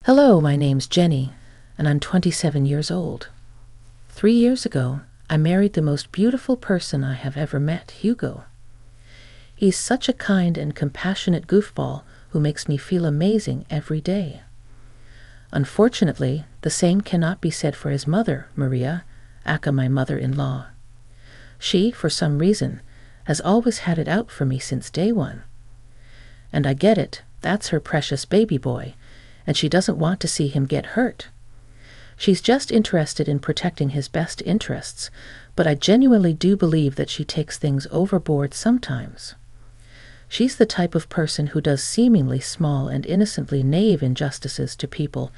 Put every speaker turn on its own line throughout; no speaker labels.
Hello, my name's Jenny, and I'm 27 years old. 3 years ago, I married the most beautiful person I have ever met, Hugo. He's such a kind and compassionate goofball who makes me feel amazing every day. Unfortunately, the same cannot be said for his mother, Maria, aka my mother-in-law. She, for some reason, has always had it out for me since day one. And I get it, that's her precious baby boy, and she doesn't want to see him get hurt. She's just interested in protecting his best interests, but I genuinely do believe that she takes things overboard sometimes. She's the type of person who does seemingly small and innocently naive injustices to people,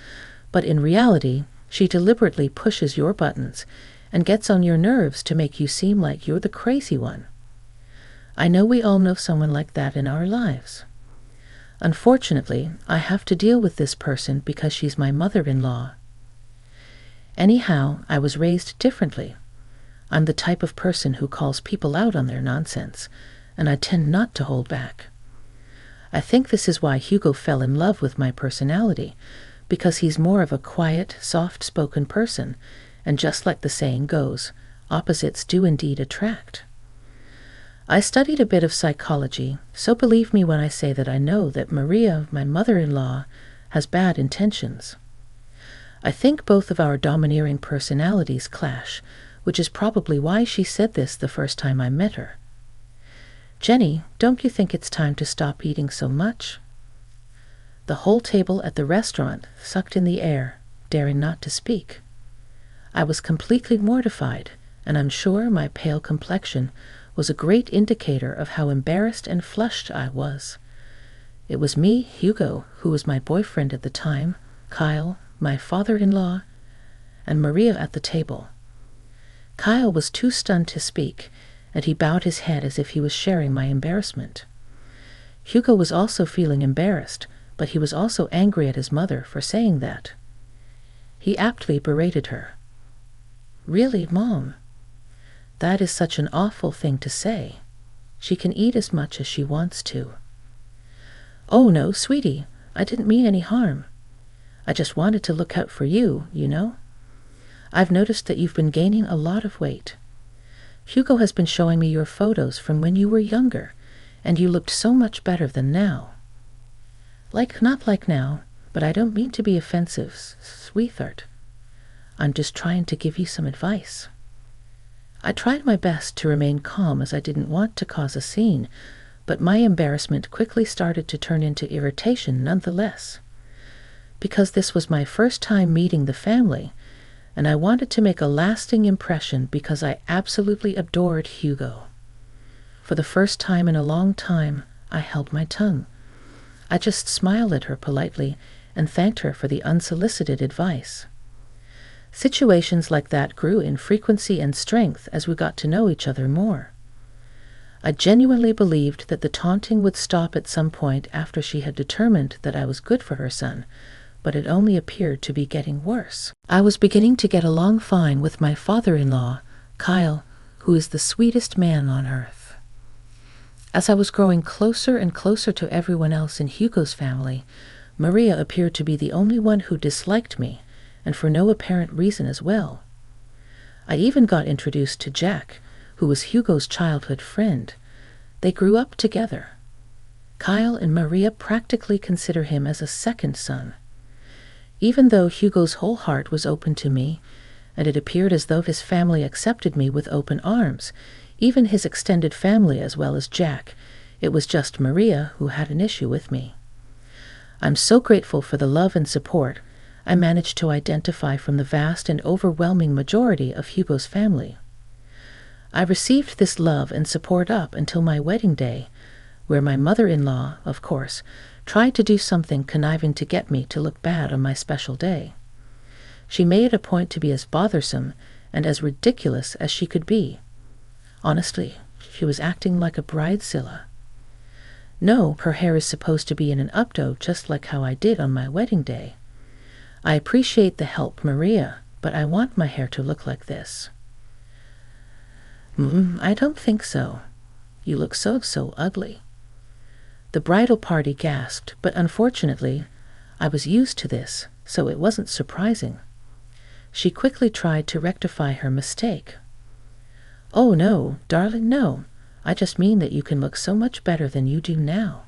but in reality, she deliberately pushes your buttons and gets on your nerves to make you seem like you're the crazy one. I know we all know someone like that in our lives. Unfortunately, I have to deal with this person because she's my mother-in-law. Anyhow, I was raised differently. I'm the type of person who calls people out on their nonsense, and I tend not to hold back. I think this is why Hugo fell in love with my personality, because he's more of a quiet, soft-spoken person, and just like the saying goes, opposites do indeed attract. I studied a bit of psychology, so believe me when I say that I know that Maria, my mother-in-law, has bad intentions. I think both of our domineering personalities clash, which is probably why she said this the first time I met her. Jenny, don't you think it's time to stop eating so much? The whole table at the restaurant sucked in the air, daring not to speak. I was completely mortified, and I'm sure my pale complexion was a great indicator of how embarrassed and flushed I was. It was me, Hugo, who was my boyfriend at the time, Kyle, my father-in-law, and Maria at the table. Kyle was too stunned to speak, and he bowed his head as if he was sharing my embarrassment. Hugo was also feeling embarrassed, but he was also angry at his mother for saying that. He aptly berated her. "Really, Mom? That is such an awful thing to say. She can eat as much as she wants to." "Oh, no, sweetie, I didn't mean any harm. I just wanted to look out for you, you know. I've noticed that you've been gaining a lot of weight. Hugo has been showing me your photos from when you were younger, and you looked so much better than now." Not like now, but I don't mean to be offensive, sweetheart. I'm just trying to give you some advice. I tried my best to remain calm as I didn't want to cause a scene, but my embarrassment quickly started to turn into irritation nonetheless. Because this was my first time meeting the family, and I wanted to make a lasting impression because I absolutely adored Hugo. For the first time in a long time, I held my tongue. I just smiled at her politely and thanked her for the unsolicited advice. Situations like that grew in frequency and strength as we got to know each other more. I genuinely believed that the taunting would stop at some point after she had determined that I was good for her son, but it only appeared to be getting worse. I was beginning to get along fine with my father-in-law, Kyle, who is the sweetest man on earth. As I was growing closer and closer to everyone else in Hugo's family, Maria appeared to be the only one who disliked me, and for no apparent reason as well. I even got introduced to Jack, who was Hugo's childhood friend. They grew up together. Kyle and Maria practically consider him as a second son. Even though Hugo's whole heart was open to me, and it appeared as though his family accepted me with open arms, even his extended family as well as Jack, it was just Maria who had an issue with me. I'm so grateful for the love and support I managed to identify from the vast and overwhelming majority of Hugo's family. I received this love and support up until my wedding day, where my mother-in-law, of course, tried to do something conniving to get me to look bad on my special day. She made it a point to be as bothersome and as ridiculous as she could be. Honestly, she was acting like a bridezilla. No, her hair is supposed to be in an updo just like how I did on my wedding day. I appreciate the help, Maria, but I want my hair to look like this. I don't think so. You look so ugly." The bridal party gasped, but unfortunately, I was used to this, so it wasn't surprising. She quickly tried to rectify her mistake. "Oh, no, darling, no. I just mean that you can look so much better than you do now.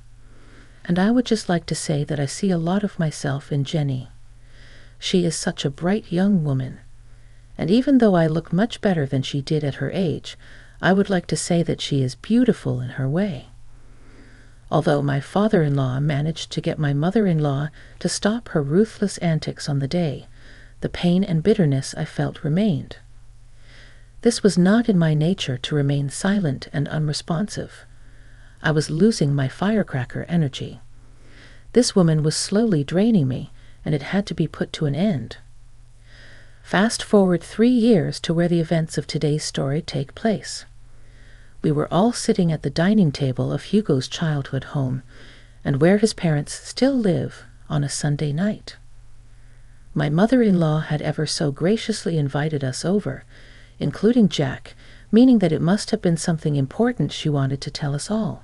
And I would just like to say that I see a lot of myself in Jenny. She is such a bright young woman. And even though I look much better than she did at her age, I would like to say that she is beautiful in her way. Although my father-in-law managed to get my mother-in-law to stop her ruthless antics on the day, the pain and bitterness I felt remained. This was not in my nature to remain silent and unresponsive. I was losing my firecracker energy. This woman was slowly draining me, and it had to be put to an end. Fast forward 3 years to where the events of today's story take place. We were all sitting at the dining table of Hugo's childhood home, and where his parents still live, on a Sunday night. My mother-in-law had ever so graciously invited us over, including Jack, meaning that it must have been something important she wanted to tell us all.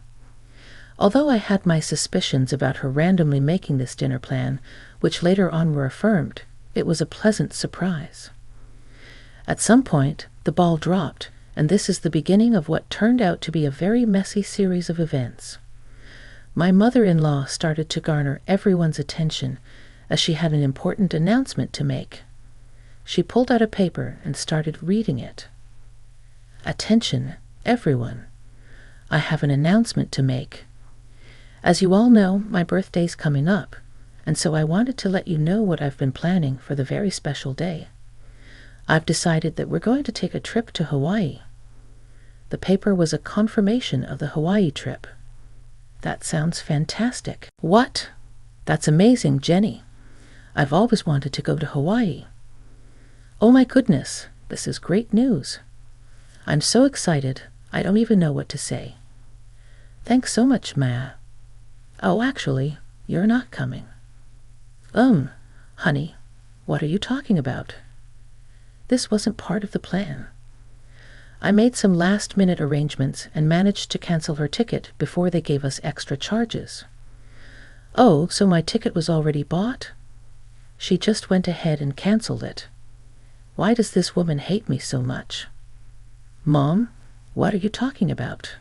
Although I had my suspicions about her randomly making this dinner plan, which later on were affirmed, it was a pleasant surprise. At some point, the ball dropped, and this is the beginning of what turned out to be a very messy series of events. My mother-in-law started to garner everyone's attention, as she had an important announcement to make. She pulled out a paper and started reading it. "Attention, everyone. I have an announcement to make. As you all know, my birthday's coming up, and so I wanted to let you know what I've been planning for the very special day. I've decided that we're going to take a trip to Hawaii." The paper was a confirmation of the Hawaii trip. "That sounds fantastic." "What? That's amazing, Jenny. I've always wanted to go to Hawaii." "Oh my goodness, this is great news. I'm so excited, I don't even know what to say." "Thanks so much, Ma." "Oh, actually, you're not coming." Honey, what are you talking about?" "This wasn't part of the plan. I made some last-minute arrangements and managed to cancel her ticket before they gave us extra charges." "Oh, so my ticket was already bought?" "She just went ahead and canceled it. Why does this woman hate me so much?" "Mom, what are you talking about?"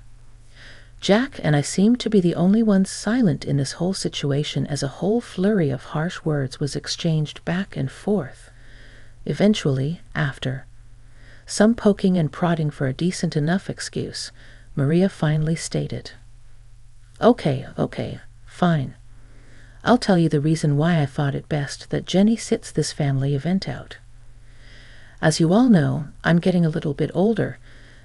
Jack and I seemed to be the only ones silent in this whole situation as a whole flurry of harsh words was exchanged back and forth. Eventually, after some poking and prodding for a decent enough excuse, Maria finally stated, Okay, fine. I'll tell you the reason why I thought it best that Jenny sits this family event out. As you all know, I'm getting a little bit older,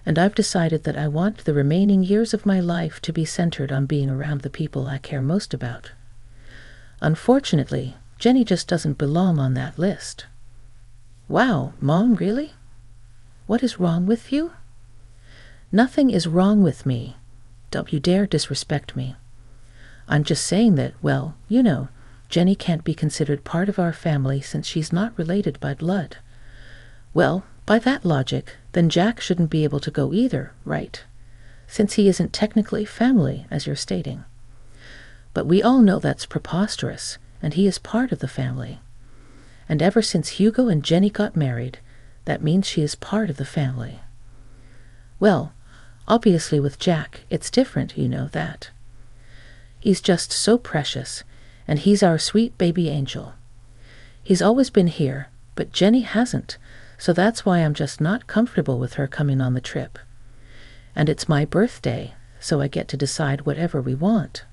and I've decided that I want the remaining years of my life to be centered on being around the people I care most about. Unfortunately, Jenny just doesn't belong on that list." "Wow, Mom, really? What is wrong with you?" "Nothing is wrong with me. Don't you dare disrespect me. I'm just saying that, well, you know, Jenny can't be considered part of our family since she's not related by blood. Well, by that logic, then Jack shouldn't be able to go either, right? Since he isn't technically family, as you're stating. But we all know that's preposterous, and he is part of the family. And ever since Hugo and Jenny got married, that means she is part of the family. Well, obviously with Jack, it's different, you know that. He's just so precious, and he's our sweet baby angel. He's always been here, but Jenny hasn't, so that's why I'm just not comfortable with her coming on the trip. And it's my birthday, so I get to decide whatever we want."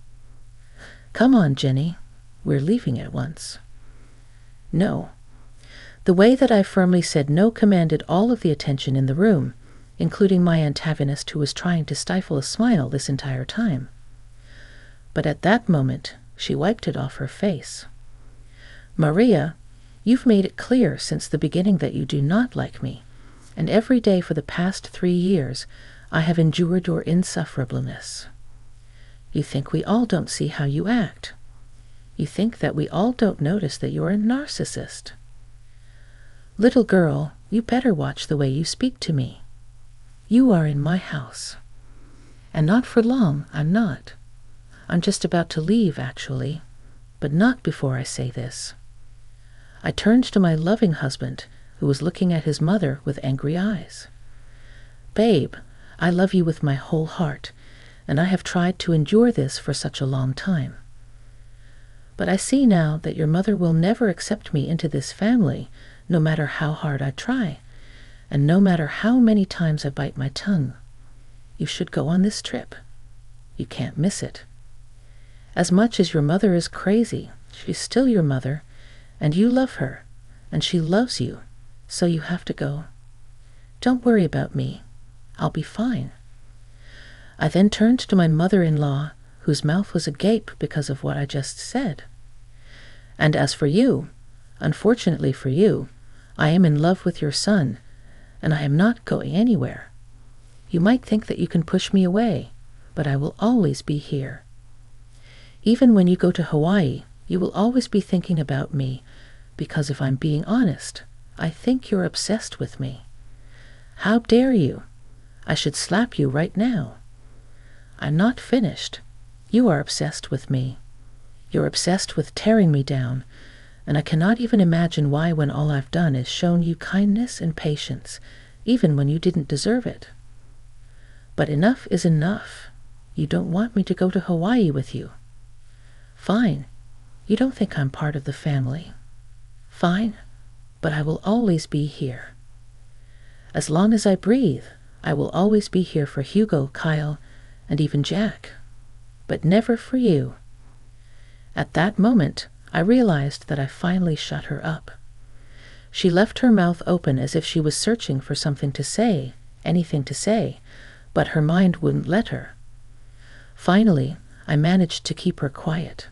"Come on, Jenny. We're leaving at once." "No." The way that I firmly said no commanded all of the attention in the room, including my antagonist who was trying to stifle a smile this entire time. But at that moment, she wiped it off her face. "Maria, you've made it clear since the beginning that you do not like me, and every day for the past 3 years I have endured your insufferableness. You think we all don't see how you act. You think that we all don't notice that you're a narcissist. Little girl, you better watch the way you speak to me. You are in my house. And not for long, I'm not. I'm just about to leave, actually. but not before I say this. I turned to my loving husband, who was looking at his mother with angry eyes. Babe, I love you with my whole heart, and I have tried to endure this for such a long time. But I see now that your mother will never accept me into this family, no matter how hard I try, and no matter how many times I bite my tongue. You should go on this trip. You can't miss it. As much as your mother is crazy, she's still your mother, and you love her, and she loves you, so you have to go. Don't worry about me. I'll be fine. I then turned to my mother-in-law, whose mouth was agape because of what I just said. And as for you, unfortunately for you, I am in love with your son, and I am not going anywhere. You might think that you can push me away, but I will always be here. Even when you go to Hawaii, you will always be thinking about me, because if I'm being honest, I think you're obsessed with me. How dare you? I should slap you right now. I'm not finished. You are obsessed with me. You're obsessed with tearing me down, and I cannot even imagine why when all I've done is shown you kindness and patience, even when you didn't deserve it. But enough is enough. You don't want me to go to Hawaii with you. Fine. You don't think I'm part of the family. Fine. But I will always be here. As long as I breathe, I will always be here for Hugo, Kyle, and even Jack. But never for you. At that moment, I realized that I finally shut her up. She left her mouth open as if she was searching for something to say, anything to say, but her mind wouldn't let her. Finally, I managed to keep her quiet.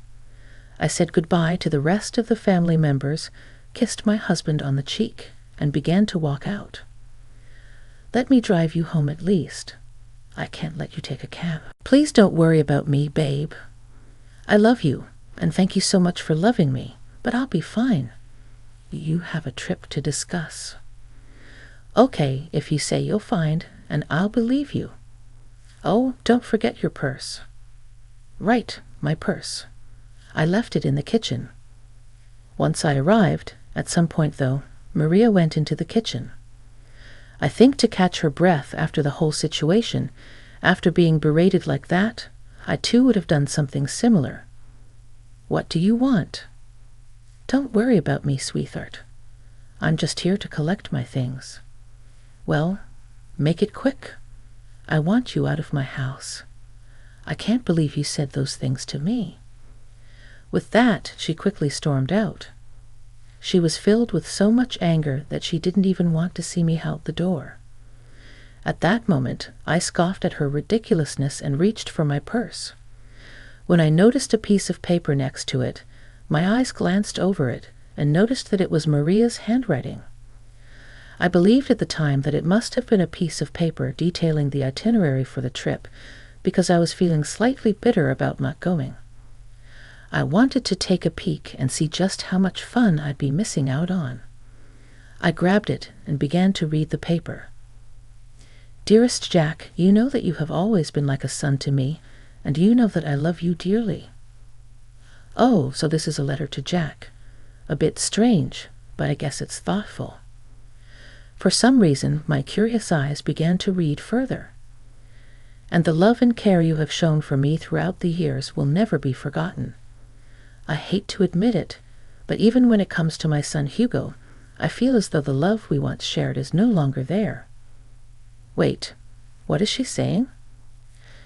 I said goodbye to the rest of the family members, kissed my husband on the cheek, and began to walk out. Let me drive you home at least. I can't let you take a cab. Please don't worry about me, babe. I love you, and thank you so much for loving me, but I'll be fine. You have a trip to discuss. Okay, if you say you'll find, and I'll believe you. Oh, don't forget your purse. Right, my purse. I left it in the kitchen. Once I arrived, at some point though, Maria went into the kitchen. I think to catch her breath after the whole situation, after being berated like that, I too would have done something similar. What do you want? Don't worry about me, sweetheart. I'm just here to collect my things. Well, make it quick. I want you out of my house. I can't believe you said those things to me. With that, she quickly stormed out. She was filled with so much anger that she didn't even want to see me out the door. At that moment, I scoffed at her ridiculousness and reached for my purse. When I noticed a piece of paper next to it, my eyes glanced over it and noticed that it was Maria's handwriting. I believed at the time that it must have been a piece of paper detailing the itinerary for the trip, because I was feeling slightly bitter about not going. I wanted to take a peek and see just how much fun I'd be missing out on. I grabbed it and began to read the paper. Dearest Jack, you know that you have always been like a son to me, and you know that I love you dearly. Oh, so this is a letter to Jack. A bit strange, but I guess it's thoughtful. For some reason, my curious eyes began to read further. And the love and care you have shown for me throughout the years will never be forgotten. I hate to admit it, but even when it comes to my son Hugo, I feel as though the love we once shared is no longer there. Wait, what is she saying?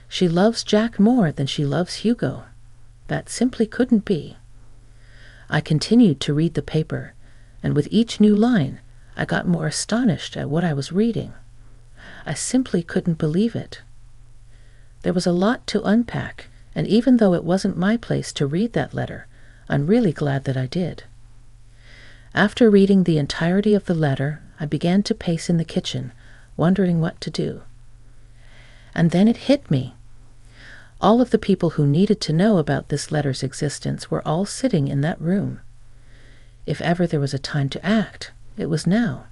She loves Jack more than she loves Hugo. That simply couldn't be. I continued to read the paper, and with each new line, I got more astonished at what I was reading. I simply couldn't believe it. There was a lot to unpack, and even though it wasn't my place to read that letter, I'm really glad that I did. After reading the entirety of the letter, I began to pace in the kitchen, wondering what to do. And then it hit me. All of the people who needed to know about this letter's existence were all sitting in that room. If ever there was a time to act, it was now.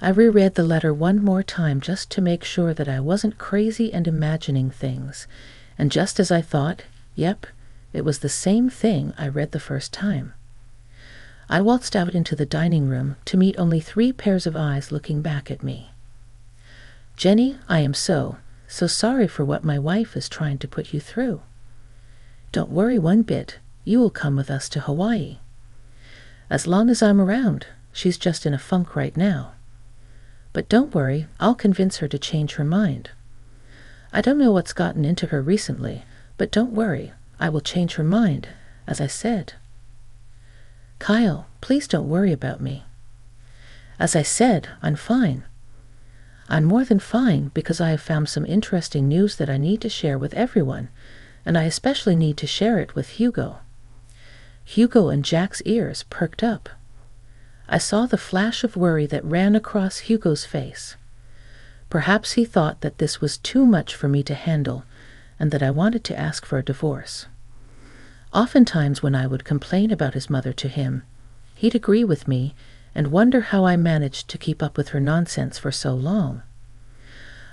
I reread the letter one more time just to make sure that I wasn't crazy and imagining things, and just as I thought, yep, It was the same thing I read the first time. I waltzed out into the dining room to meet only 3 pairs of eyes looking back at me. "Jenny, I am so sorry for what my wife is trying to put you through. Don't worry one bit, you will come with us to Hawaii. As long as I'm around, she's just in a funk right now. But don't worry, I'll convince her to change her mind. I don't know what's gotten into her recently, but don't worry, I will change her mind, as I said." "Kyle, please don't worry about me. As I said, I'm fine. I'm more than fine because I have found some interesting news that I need to share with everyone, and I especially need to share it with Hugo." Hugo and Jack's ears perked up. I saw the flash of worry that ran across Hugo's face. Perhaps he thought that this was too much for me to handle and that I wanted to ask for a divorce. Oftentimes when I would complain about his mother to him, he'd agree with me and wonder how I managed to keep up with her nonsense for so long.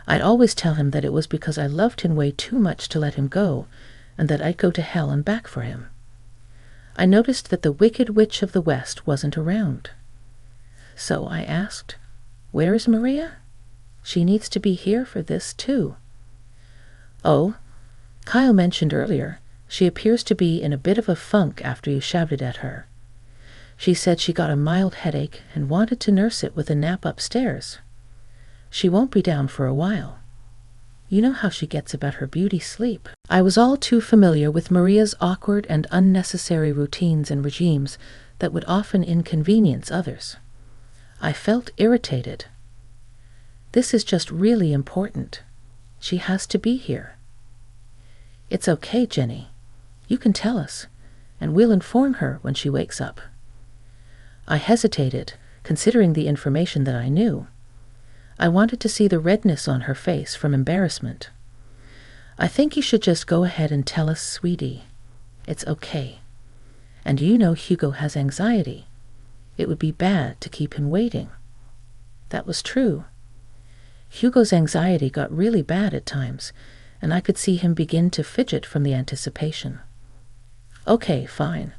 I'd always tell him that it was because I loved him way too much to let him go, and that I'd go to hell and back for him. I noticed that the Wicked Witch of the West wasn't around. So I asked, "Where is Maria? She needs to be here for this too." "Oh, Kyle mentioned earlier, she appears to be in a bit of a funk after you shouted at her. She said she got a mild headache and wanted to nurse it with a nap upstairs. She won't be down for a while. You know how she gets about her beauty sleep." I was all too familiar with Maria's awkward and unnecessary routines and regimes that would often inconvenience others. I felt irritated. "This is just really important. She has to be here." "It's okay, Jenny. You can tell us, and we'll inform her when she wakes up." I hesitated, considering the information that I knew. I wanted to see the redness on her face from embarrassment. "I think you should just go ahead and tell us, sweetie. It's okay. And you know Hugo has anxiety. It would be bad to keep him waiting." That was true. Hugo's anxiety got really bad at times, and I could see him begin to fidget from the anticipation. "Okay, fine.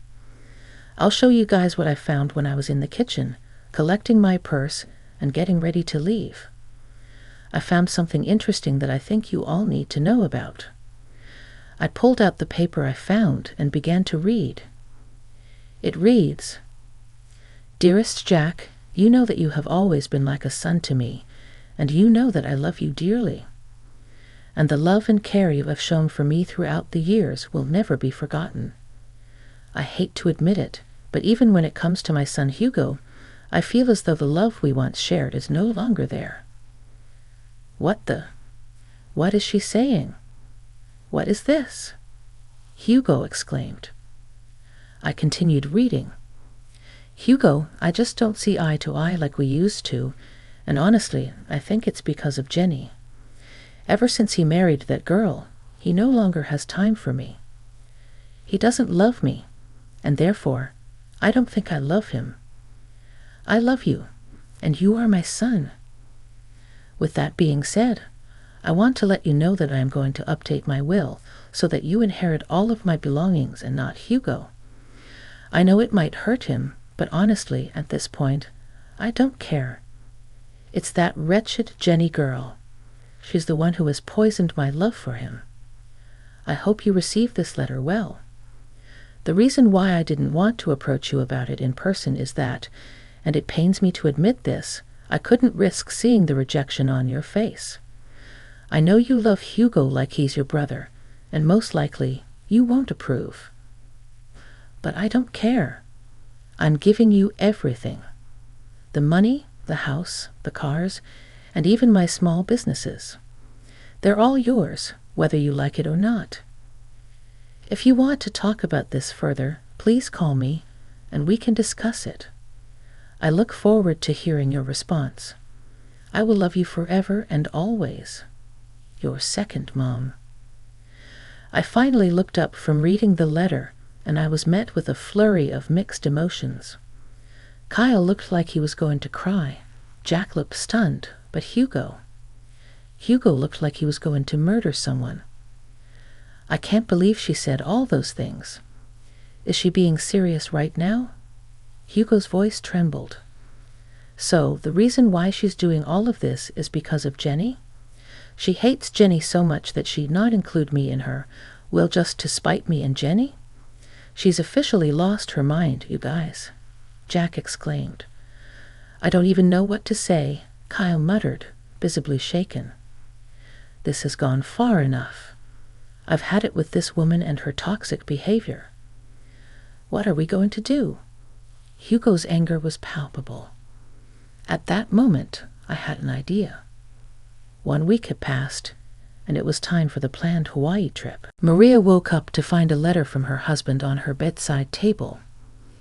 I'll show you guys what I found when I was in the kitchen, collecting my purse and getting ready to leave. I found something interesting that I think you all need to know about." I pulled out the paper I found and began to read. It reads, "Dearest Jack, you know that you have always been like a son to me, and you know that I love you dearly. And the love and care you have shown for me throughout the years will never be forgotten. I hate to admit it, but even when it comes to my son Hugo, I feel as though the love we once shared is no longer there." What is she saying? What is this?" Hugo exclaimed. I continued reading. "Hugo, I just don't see eye to eye like we used to, and honestly, I think it's because of Jenny. Ever since he married that girl, he no longer has time for me. He doesn't love me, and therefore, I don't think I love him. I love you, and you are my son. With that being said, I want to let you know that I am going to update my will so that you inherit all of my belongings and not Hugo. I know it might hurt him, but honestly, at this point, I don't care. It's that wretched Jenny girl. She's the one who has poisoned my love for him. I hope you receive this letter well. The reason why I didn't want to approach you about it in person is that, and it pains me to admit this, I couldn't risk seeing the rejection on your face. I know you love Hugo like he's your brother, and most likely you won't approve. But I don't care. I'm giving you everything. The money, the house, the cars, and even my small businesses. They're all yours, whether you like it or not. If you want to talk about this further, please call me, and we can discuss it. I look forward to hearing your response. I will love you forever and always. Your second mom." I finally looked up from reading the letter, and I was met with a flurry of mixed emotions. Kyle looked like he was going to cry. Jack looked stunned, but Hugo looked like he was going to murder someone. I can't believe she said all those things. Is she being serious right now? Hugo's voice trembled. So, the reason why she's doing all of this is because of Jenny? She hates Jenny so much that she'd not include me in her will just to spite me and Jenny? She's officially lost her mind, you guys, Jack exclaimed. I don't even know what to say, Kyle muttered, visibly shaken. This has gone far enough. I've had it with this woman and her toxic behavior. What are we going to do? Hugo's anger was palpable. At that moment, I had an idea. 1 week had passed, and it was time for the planned Hawaii trip. Maria woke up to find a letter from her husband on her bedside table.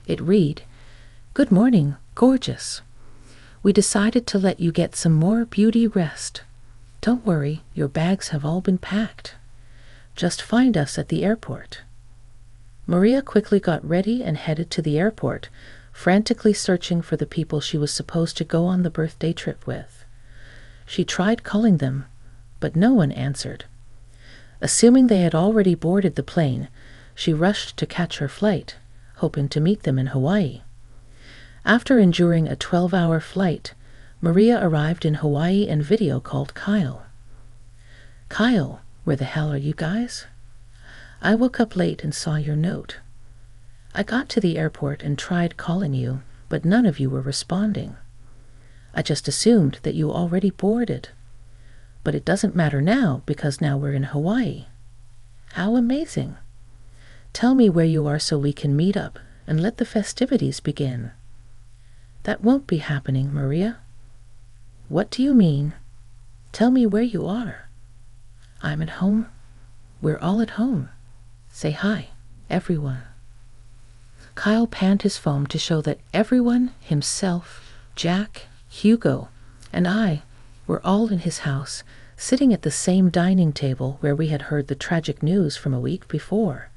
It read, Good morning, gorgeous. We decided to let you get some more beauty rest. Don't worry, your bags have all been packed. Just find us at the airport. Maria quickly got ready and headed to the airport, frantically searching for the people she was supposed to go on the birthday trip with. She tried calling them, but no one answered. Assuming they had already boarded the plane, she rushed to catch her flight, hoping to meet them in Hawaii. After enduring a 12-hour flight, Maria arrived in Hawaii and video called Kyle. Kyle, where the hell are you guys? I woke up late and saw your note. I got to the airport and tried calling you, but none of you were responding. I just assumed that you already boarded. But it doesn't matter now because now we're in Hawaii. How amazing. Tell me where you are so we can meet up and let the festivities begin. That won't be happening, Maria. What do you mean? Tell me where you are. I'm at home. We're all at home. Say hi, everyone. Kyle panned his phone to show that everyone, himself, Jack, Hugo, and I, were all in his house, sitting at the same dining table where we had heard the tragic news from a week before.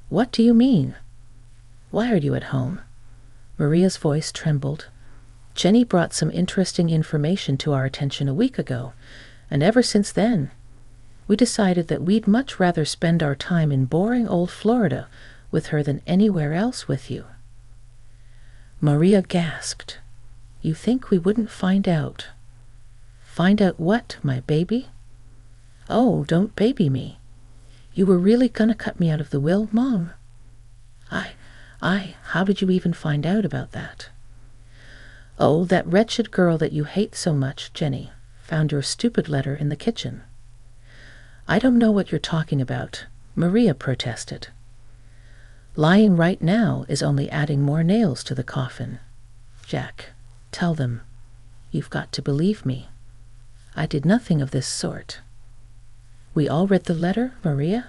What do you mean? Why are you at home? Maria's voice trembled. Jenny brought some interesting information to our attention a week ago, and ever since then, we decided that we'd much rather spend our time in boring old Florida with her than anywhere else with you. Maria gasped. You think we wouldn't find out? Find out what, my baby? Oh, don't baby me. You were really gonna cut me out of the will, Mom? How did you even find out about that? Oh, that wretched girl that you hate so much, Jenny, found your stupid letter in the kitchen. I don't know what you're talking about, Maria protested. Lying right now is only adding more nails to the coffin. Jack, tell them. You've got to believe me. I did nothing of this sort. We all read the letter, Maria.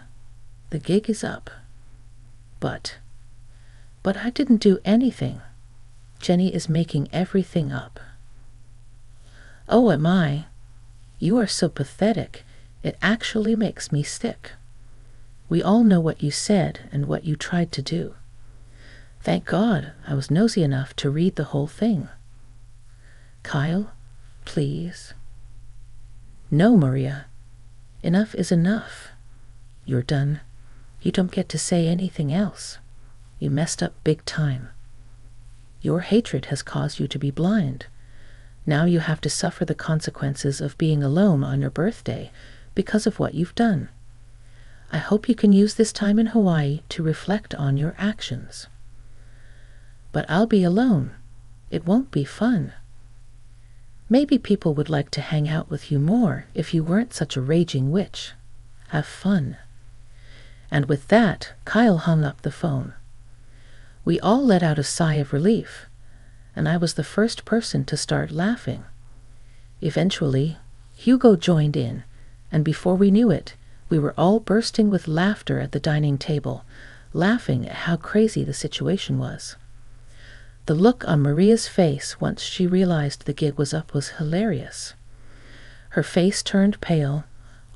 The gig is up. But I didn't do anything. Jenny is making everything up. Oh, am I? You are so pathetic, it actually makes me sick. We all know what you said and what you tried to do. Thank God I was nosy enough to read the whole thing. Kyle, please. No, Maria. Enough is enough. You're done. You don't get to say anything else. You messed up big time. Your hatred has caused you to be blind. Now you have to suffer the consequences of being alone on your birthday because of what you've done. I hope you can use this time in Hawaii to reflect on your actions. But I'll be alone. It won't be fun. Maybe people would like to hang out with you more if you weren't such a raging witch. Have fun. And with that, Kyle hung up the phone. We all let out a sigh of relief, and I was the first person to start laughing. Eventually, Hugo joined in, and before we knew it, we were all bursting with laughter at the dining table, laughing at how crazy the situation was. The look on Maria's face once she realized the gig was up was hilarious. Her face turned pale,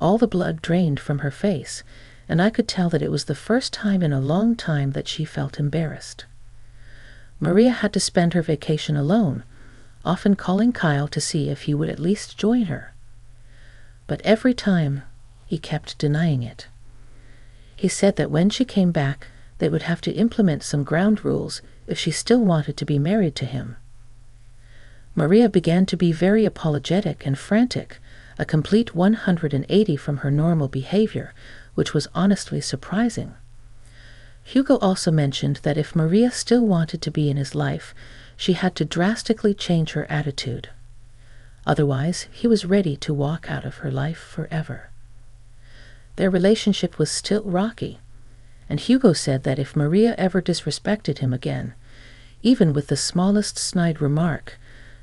all the blood drained from her face, and I could tell that it was the first time in a long time that she felt embarrassed. Maria had to spend her vacation alone, often calling Kyle to see if he would at least join her. But every time, he kept denying it. He said that when she came back, they would have to implement some ground rules if she still wanted to be married to him. Maria began to be very apologetic and frantic, a complete 180 from her normal behavior, which was honestly surprising. Hugo also mentioned that if Maria still wanted to be in his life, she had to drastically change her attitude. Otherwise, he was ready to walk out of her life forever. Their relationship was still rocky, and Hugo said that if Maria ever disrespected him again, even with the smallest snide remark,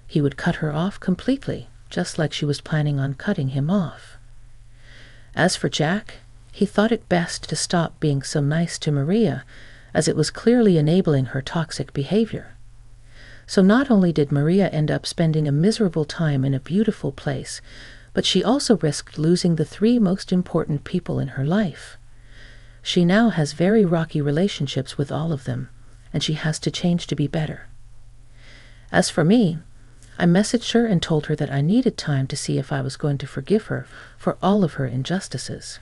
he would cut her off completely, just like she was planning on cutting him off. As for Jack, he thought it best to stop being so nice to Maria, as it was clearly enabling her toxic behavior. So not only did Maria end up spending a miserable time in a beautiful place, but she also risked losing the 3 most important people in her life. She now has very rocky relationships with all of them, and she has to change to be better. As for me, I messaged her and told her that I needed time to see if I was going to forgive her for all of her injustices.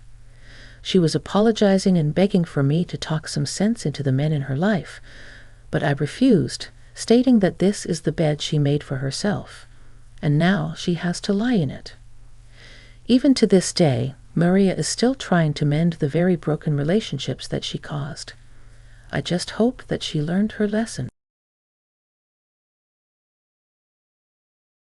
She was apologizing and begging for me to talk some sense into the men in her life, but I refused, stating that this is the bed she made for herself, and now she has to lie in it. Even to this day, Maria is still trying to mend the very broken relationships that she caused. I just hope that she learned her lesson.